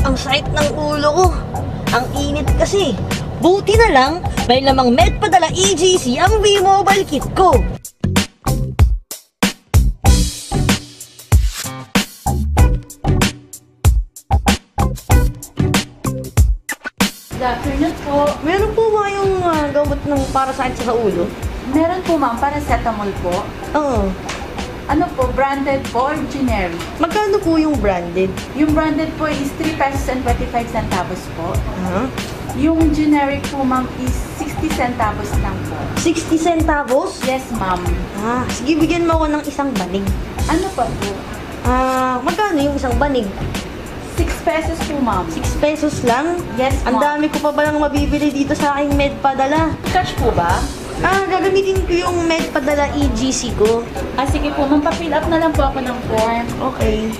Ang sakit ng ulo ko. Ang init kasi. Buti na lang, may lamang Medpadala EGC ang V-Mobile kit ko. Good afternoon po. Meron po ba yung gamot ng para sakit sa ulo? Meron po ma'am, paracetamol po. Oo. Ano po, branded po or generic? Magkano po yung branded? Yung branded po is 3 pesos and 25 centavos po. Yung generic po ma'am is 60 centavos lang po. 60 centavos? Yes ma'am. Sige, bigyan mo ako ng isang banig. Ano pa po? Magkano yung isang banig? 6 pesos po ma'am. 6 pesos lang? Yes Ang ma'am. dami ko pa palang mabibili dito sa aking Medpadala. Cash po ba? Gagamitin ko yung Medpadala EGC ko. Sige po ma'am, pa-fill up na lang po ako ng form. Okay.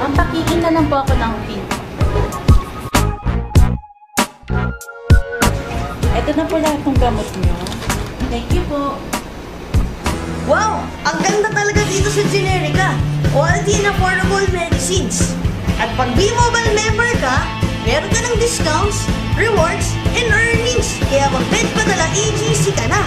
Ma'am, pakiin na lang po ako ng pin. Ito na po lahat ng gamot niyo. Thank you po. Wow! Ang ganda talaga dito sa Generica. Quality and affordable medicines. At pag B-Mobile member ka, meron ka ng discounts, rewards, and earnings. Kaya mag-Medpadala EGC ka na.